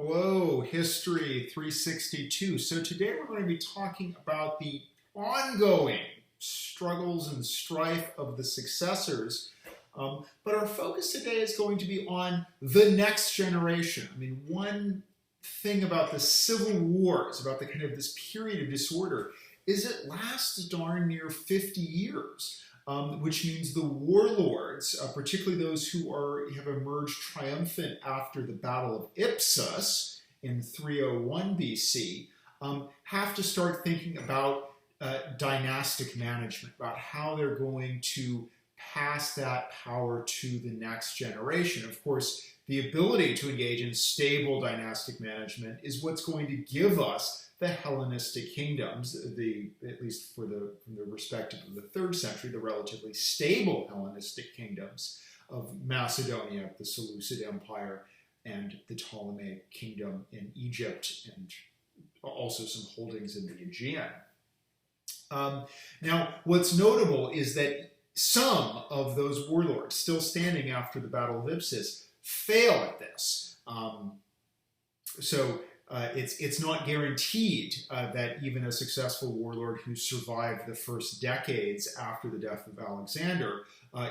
Hello, History 362. So today we're going to be talking about the ongoing struggles and strife of the successors. But our focus today is going to be on the next generation. I mean, one thing about the civil wars, about the kind of this period of disorder, is it lasts darn near 50 years. Which means the warlords, particularly those who have emerged triumphant after the Battle of Ipsus in 301 BC, have to start thinking about dynastic management, about how they're going to pass that power to the next generation. Of course, the ability to engage in stable dynastic management is what's going to give us the Hellenistic kingdoms, at least from the perspective of the 3rd century, the relatively stable Hellenistic kingdoms of Macedonia, the Seleucid Empire, and the Ptolemaic kingdom in Egypt, and also some holdings in the Aegean. Now, what's notable is that some of those warlords, still standing after the Battle of Ipsus, fail at this. It's not guaranteed that even a successful warlord who survived the first decades after the death of Alexander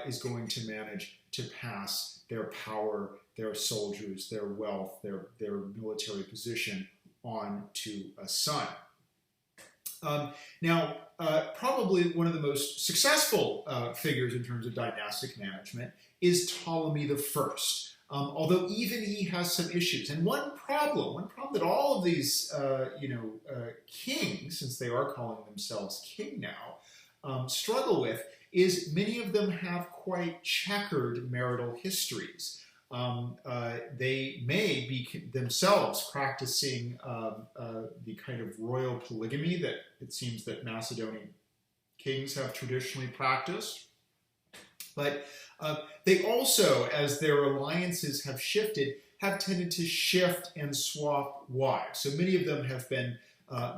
is going to manage to pass their power, their soldiers, their wealth, their military position on to a son. Probably one of the most successful figures in terms of dynastic management is Ptolemy the First. Although even he has some issues. And one problem that all of these, kings, since they are calling themselves king now, struggle with is many of them have quite checkered marital histories. They may be themselves practicing the kind of royal polygamy that it seems that Macedonian kings have traditionally practiced. But they also, as their alliances have shifted, have tended to shift and swap wives. So many of them have been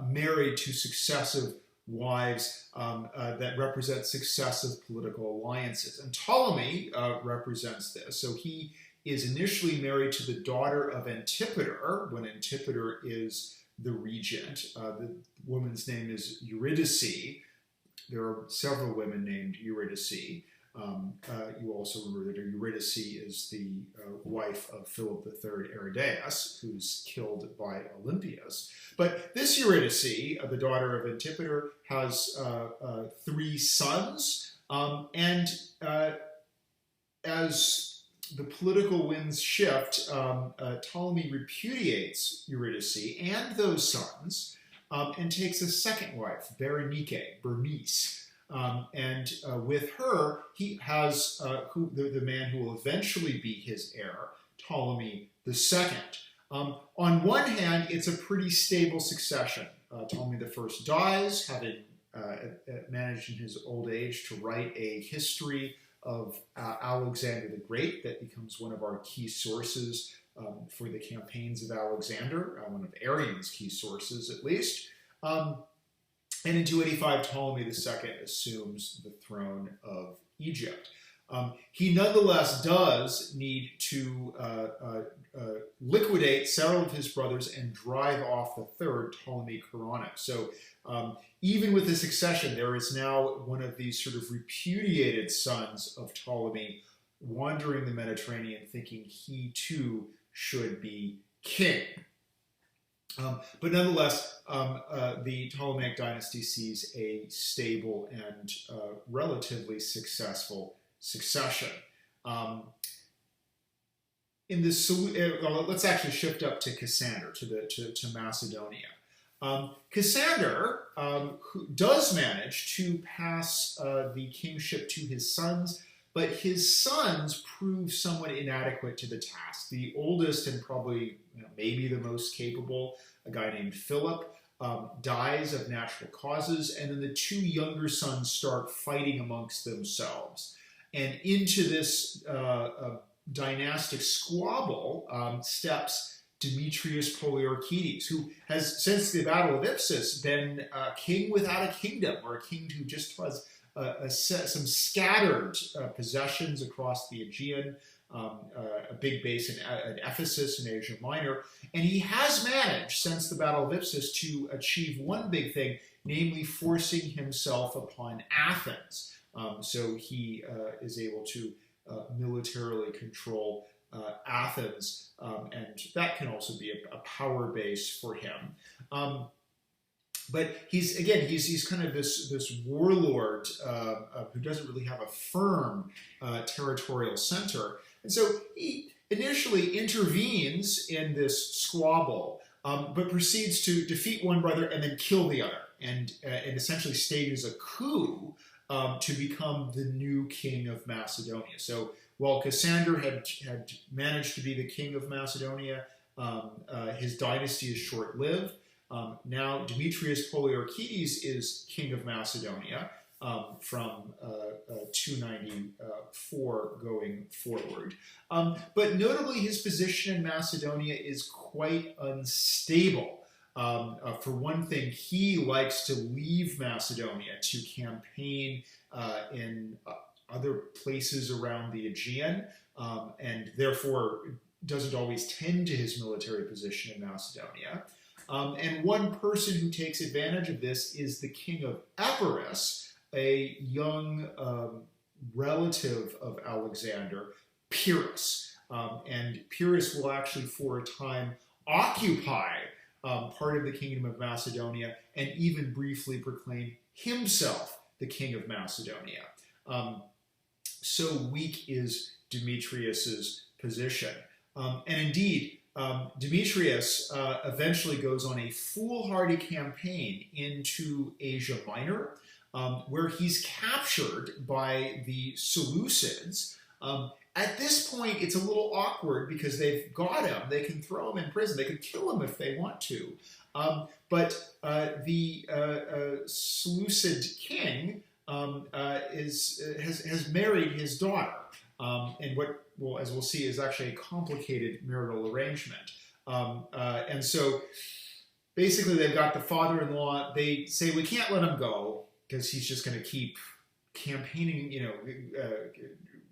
married to successive wives that represent successive political alliances. And Ptolemy represents this. So he is initially married to the daughter of Antipater, when Antipater is the regent. The woman's name is Eurydice. There are several women named Eurydice. You also remember that Eurydice is the wife of Philip III Aridaeus, who's killed by Olympias. But this Eurydice, the daughter of Antipater, has 3 sons, and as the political winds shift, Ptolemy repudiates Eurydice and those sons and takes a second wife, Berenice. With her, he has the man who will eventually be his heir, Ptolemy II. On one hand, it's a pretty stable succession. Ptolemy I dies, having managed in his old age to write a history of Alexander the Great that becomes one of our key sources for the campaigns of Alexander, one of Arrian's key sources at least. And in 285, Ptolemy II assumes the throne of Egypt. He nonetheless does need to liquidate several of his brothers and drive off the third, Ptolemy Coronis. So even with the succession, there is now one of these sort of repudiated sons of Ptolemy wandering the Mediterranean thinking he too should be king. But nonetheless, the Ptolemaic dynasty sees a stable and relatively successful succession. Let's actually shift up to Cassander, to Macedonia. Cassander who does manage to pass the kingship to his sons, but his sons prove somewhat inadequate to the task. The oldest and probably maybe the most capable, a guy named Philip, dies of natural causes, and then the 2 younger sons start fighting amongst themselves. And into this dynastic squabble steps Demetrius Poliorcetes, who has, since the Battle of Ipsus, been king without a kingdom, or a king who just has some scattered possessions across the Aegean, a big base in Ephesus in Asia Minor. And he has managed, since the Battle of Ipsus, to achieve one big thing, namely forcing himself upon Athens. So he is able to militarily control Athens, and that can also be a power base for him. But he's kind of this warlord who doesn't really have a firm territorial center, and so he initially intervenes in this squabble, but proceeds to defeat one brother and then kill the other, and essentially stages a coup to become the new king of Macedonia. So while Cassander had managed to be the king of Macedonia, his dynasty is short-lived. Now Demetrius Poliorcetes is king of Macedonia from 294 going forward. But notably, his position in Macedonia is quite unstable. For one thing, he likes to leave Macedonia to campaign in other places around the Aegean, and therefore doesn't always tend to his military position in Macedonia. And one person who takes advantage of this is the king of Epirus, a young relative of Alexander, Pyrrhus. And Pyrrhus will actually, for a time, occupy part of the kingdom of Macedonia and even briefly proclaim himself the king of Macedonia. So weak is Demetrius's position. And indeed, Demetrius eventually goes on a foolhardy campaign into Asia Minor, where he's captured by the Seleucids. At this point, it's a little awkward because they've got him. They can throw him in prison. They could kill him if they want to. But the Seleucid king has married his daughter, and what, well, as we'll see, is actually a complicated marital arrangement. And so basically they've got the father-in-law. They say, we can't let him go because he's just going to keep campaigning,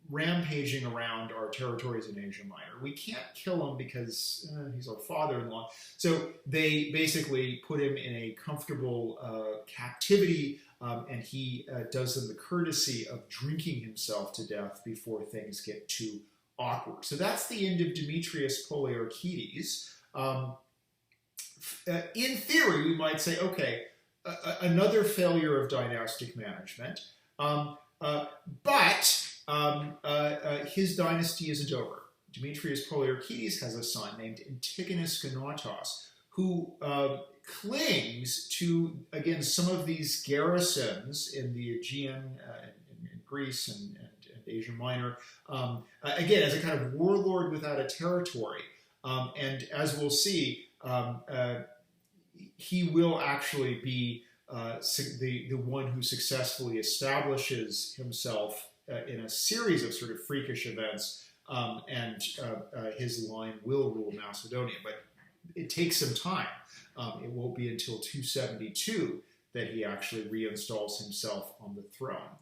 rampaging around our territories in Asia Minor. We can't kill him because he's our father-in-law. So they basically put him in a comfortable captivity, and he does them the courtesy of drinking himself to death before things get too awkward. So that's the end of Demetrius Poliorcetes. In theory, we might say, okay, another failure of dynastic management, but his dynasty isn't over. Demetrius Poliorcetes has a son named Antigonus Gonatas, who clings to, again, some of these garrisons in the Aegean, in Greece and Asia Minor, again, as a kind of warlord without a territory. And as we'll see, he will actually be the one who successfully establishes himself in a series of sort of freakish events, and his line will rule Macedonia. But it takes some time. It won't be until 272 that he actually reinstalls himself on the throne.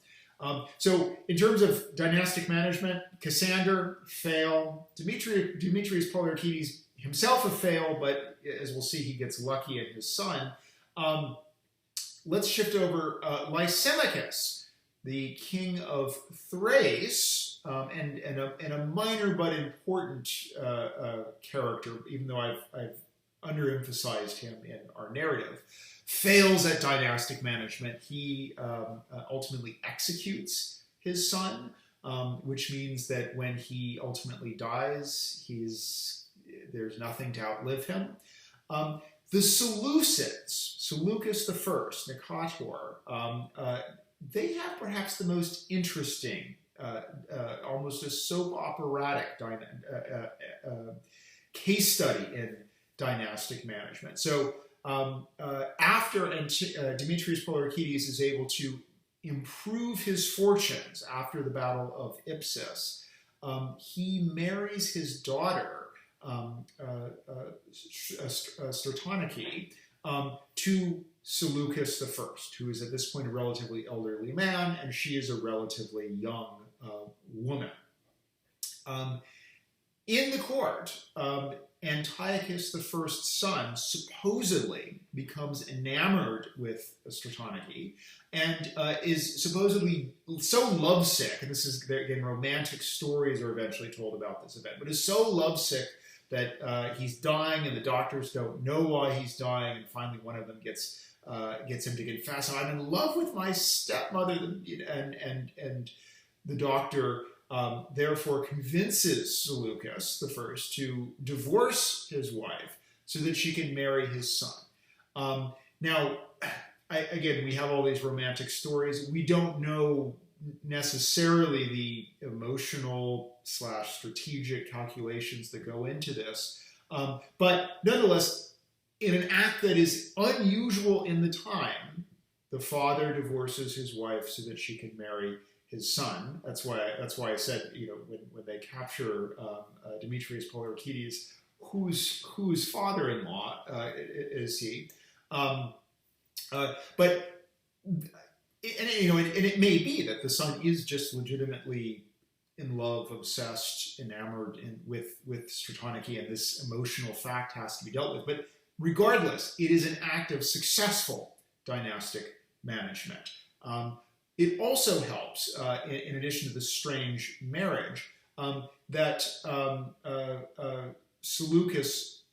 So in terms of dynastic management, Cassander, fail. Demetrius Poliorcetes himself a fail, but as we'll see, he gets lucky in his son. Let's shift over Lysimachus, the king of Thrace, and a minor but important character, even though I've underemphasized him in our narrative, fails at dynastic management. He ultimately executes his son, which means that when he ultimately dies, there's nothing to outlive him. The Seleucids, Seleucus I, Nicator, they have perhaps the most interesting, almost a soap operatic case study in dynastic management. So after Demetrius Poliorcetes is able to improve his fortunes after the Battle of Ipsus, he marries his daughter, Stratonike, to Seleucus I, who is at this point a relatively elderly man, and she is a relatively young woman. Um, in the court, Antiochus I's son supposedly becomes enamored with Stratonike and is supposedly so lovesick, and this is, again, romantic stories are eventually told about this event, but is so lovesick that he's dying and the doctors don't know why he's dying, and finally one of them gets him to confess, I'm in love with my stepmother, and the doctor therefore convinces Seleucus I to divorce his wife so that she can marry his son. Now, again, we have all these romantic stories. We don't know necessarily the emotional / strategic calculations that go into this. But nonetheless, in an act that is unusual in the time, the father divorces his wife so that she can marry his son. That's why I said, when they capture Demetrius Poliorcetes, whose father-in-law is he? But it may be that the son is just legitimately in love, obsessed, enamored with Stratonike, and this emotional fact has to be dealt with. But regardless, it is an act of successful dynastic management. It also helps, in addition to the strange marriage, that Seleucus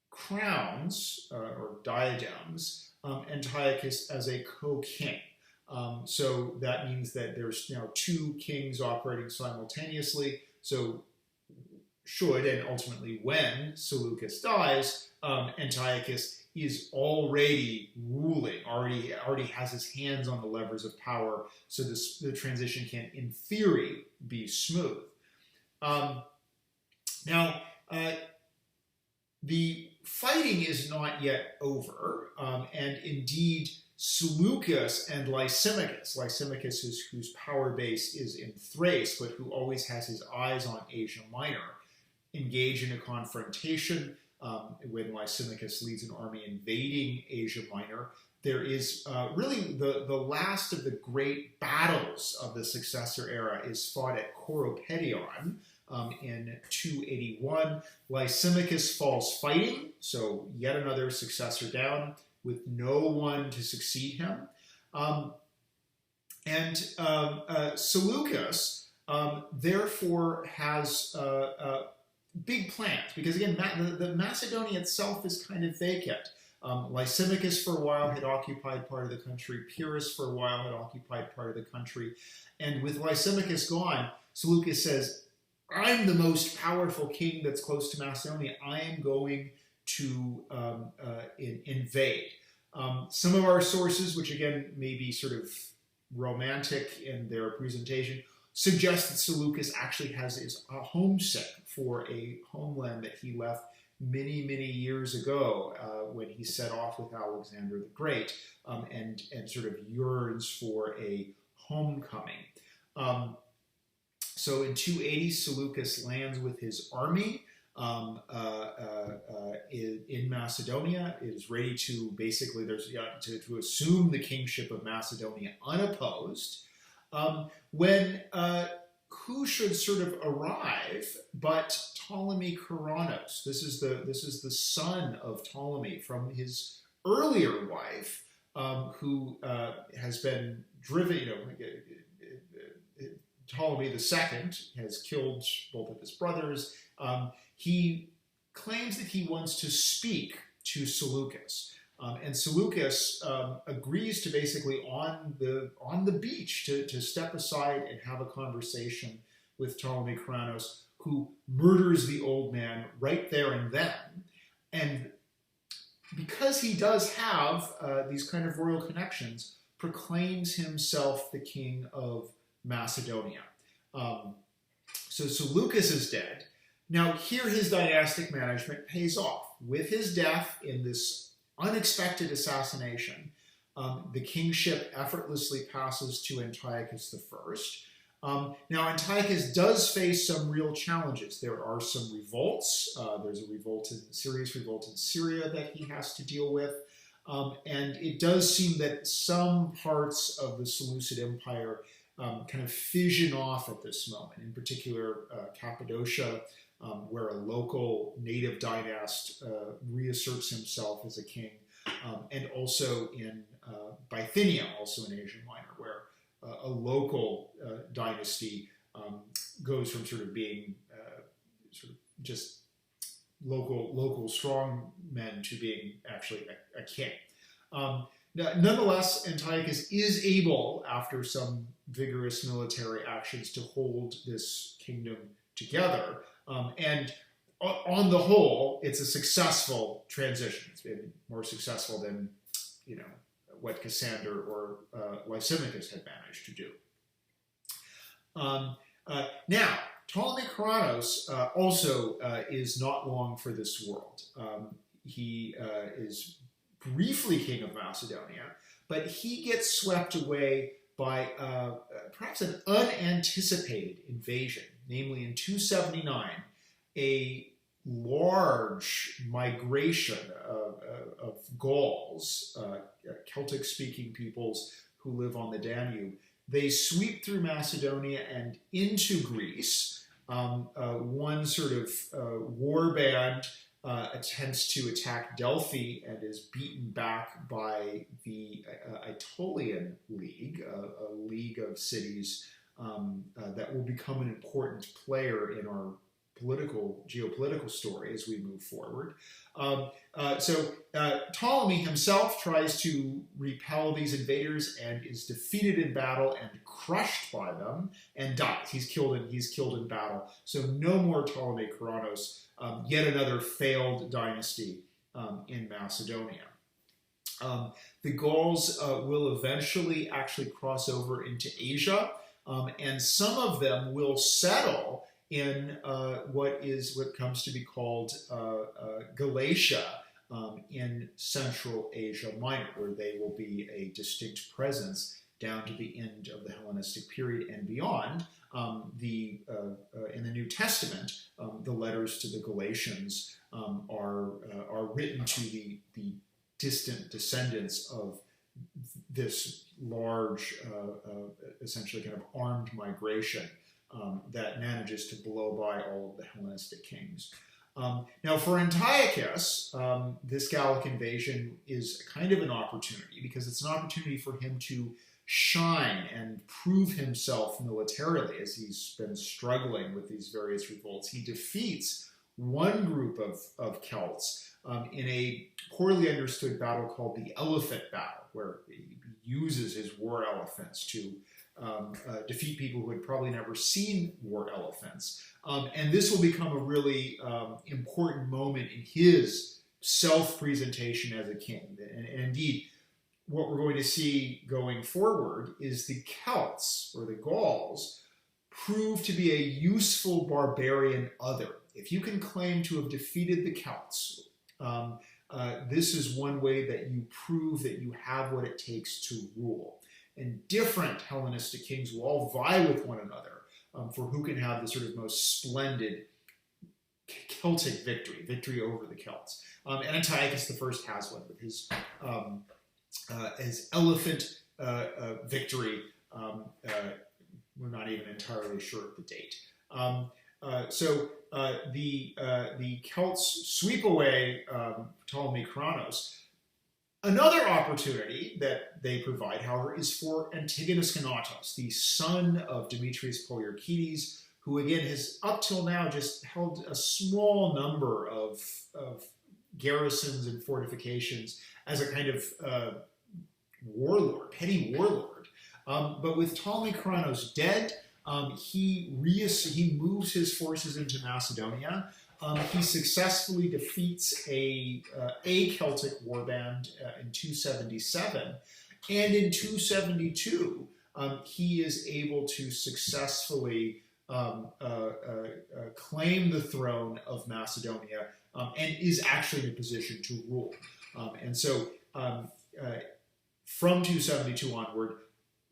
crowns or diadems Antiochus as a co-king. So that means that there's now two kings operating simultaneously. So should, and ultimately when, Seleucus dies, Antiochus is already ruling, already has his hands on the levers of power, so the transition can, in theory, be smooth. Now, the fighting is not yet over, and indeed, Seleucus and Lysimachus, whose power base is in Thrace, but who always has his eyes on Asia Minor, engage in a confrontation. When Lysimachus leads an army invading Asia Minor, there is really the last of the great battles of the successor era is fought at Coropedion in 281. Lysimachus falls fighting, so yet another successor down, with no one to succeed him. Seleucus, therefore, has big plans, because again, the Macedonia itself is kind of vacant. Lysimachus for a while had occupied part of the country, Pyrrhus for a while had occupied part of the country, and with Lysimachus gone, Seleucus says, I'm the most powerful king that's close to Macedonia, I am going to invade. Some of our sources, which again may be sort of romantic in their presentation, suggest that Seleucus actually is homesick for a homeland that he left many, many years ago when he set off with Alexander the Great, and sort of yearns for a homecoming. So in 280, Seleucus lands with his army in Macedonia. It is ready to basically to assume the kingship of Macedonia unopposed. When who should sort of arrive but Ptolemy Keranos? This is the son of Ptolemy from his earlier wife, who has been driven. Ptolemy II has killed both of his brothers. He claims that he wants to speak to Seleucus. And Seleucus agrees to basically on the beach to step aside and have a conversation with Ptolemy Keranos, who murders the old man right there and then. And because he does have these kind of royal connections, proclaims himself the king of Macedonia. So Seleucus is dead. Now here his dynastic management pays off. With his death in this unexpected assassination, the kingship effortlessly passes to Antiochus I. Now Antiochus does face some real challenges. There are some revolts. There's a serious revolt in Syria that he has to deal with. And it does seem that some parts of the Seleucid Empire kind of fission off at this moment, in particular Cappadocia, where a local native dynast reasserts himself as a king, and also in Bithynia, also in Asia Minor, where a local dynasty goes from sort of being sort of just local strong men to being actually a king. Nonetheless, Antiochus is able, after some vigorous military actions, to hold this kingdom together. And on the whole, it's a successful transition. It's been more successful than, what Cassander or Lysimachus had managed to do. Now, Ptolemy Chronos also is not long for this world. He is briefly king of Macedonia, but he gets swept away by perhaps an unanticipated invasion. Namely, in 279, a large migration of Gauls, Celtic-speaking peoples who live on the Danube. They sweep through Macedonia and into Greece. One sort of war band attempts to attack Delphi and is beaten back by the Aetolian League, a league of cities that will become an important player in our geopolitical story as we move forward. So Ptolemy himself tries to repel these invaders and is defeated in battle and crushed by them and dies. He's killed in battle. So no more Ptolemy Chronos, yet another failed dynasty in Macedonia. The Gauls will eventually actually cross over into Asia, and some of them will settle in what comes to be called Galatia in Central Asia Minor, where they will be a distinct presence down to the end of the Hellenistic period and beyond. In the New Testament, the letters to the Galatians are written to the distant descendants of this large, essentially kind of armed migration that manages to blow by all of the Hellenistic kings. Now, for Antiochus, this Gallic invasion is kind of an opportunity, because it's an opportunity for him to shine and prove himself militarily as he's been struggling with these various revolts. He defeats one group of Celts in a poorly understood battle called the Elephant Battle, where he uses his war elephants to defeat people who had probably never seen war elephants. And this will become a really important moment in his self-presentation as a king. And indeed, what we're going to see going forward is the Celts, or the Gauls, prove to be a useful barbarian other. If you can claim to have defeated the Celts, this is one way that you prove that you have what it takes to rule. And different Hellenistic kings will all vie with one another for who can have the sort of most splendid Celtic victory over the Celts. And Antiochus I has one with his elephant victory. We're not even entirely sure of the date. So the Celts sweep away Ptolemy Chronos. Another opportunity that they provide, however, is for Antigonus Gonatos, the son of Demetrius Poliorcetes, who again has up till now just held a small number of garrisons and fortifications as a kind of warlord, petty warlord. But with Ptolemy Chronos dead, he moves his forces into Macedonia. He successfully defeats a Celtic warband in 277, and in 272 he is able to successfully claim the throne of Macedonia and is actually in a position to rule. And so from 272 onward,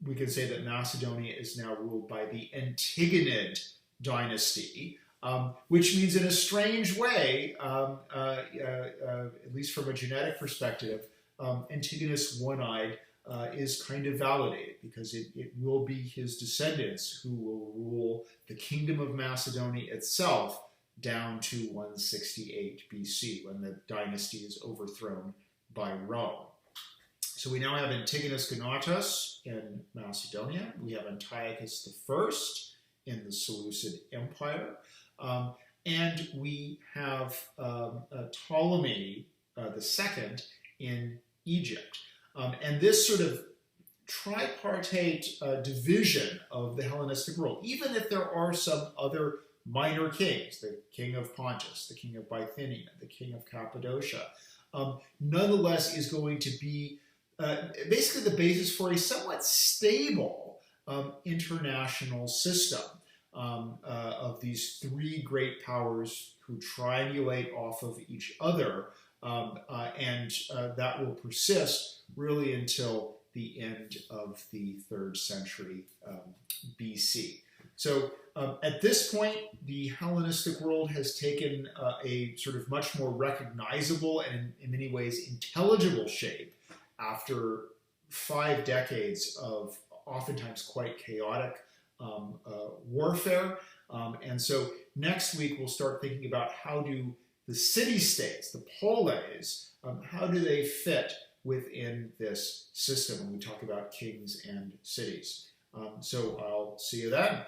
we can say that Macedonia is now ruled by the Antigonid dynasty, which means in a strange way, at least from a genetic perspective, Antigonus One-Eyed is kind of validated, because it will be his descendants who will rule the kingdom of Macedonia itself down to 168 BC, when the dynasty is overthrown by Rome. So we now have Antigonus Gonatas in Macedonia. We have Antiochus I in the Seleucid Empire. And we have Ptolemy II in Egypt. And this sort of tripartite division of the Hellenistic world, even if there are some other minor kings, the king of Pontus, the king of Bithynia, the king of Cappadocia, nonetheless is going to be basically the basis for a somewhat stable international system of these three great powers who triangulate off of each other, and that will persist really until the end of the 3rd century BC. So at this point, the Hellenistic world has taken a sort of much more recognizable and in many ways intelligible shape after 5 decades of oftentimes quite chaotic warfare. And so next week we'll start thinking about how do the city-states, the polis, how do they fit within this system when we talk about kings and cities. So I'll see you then.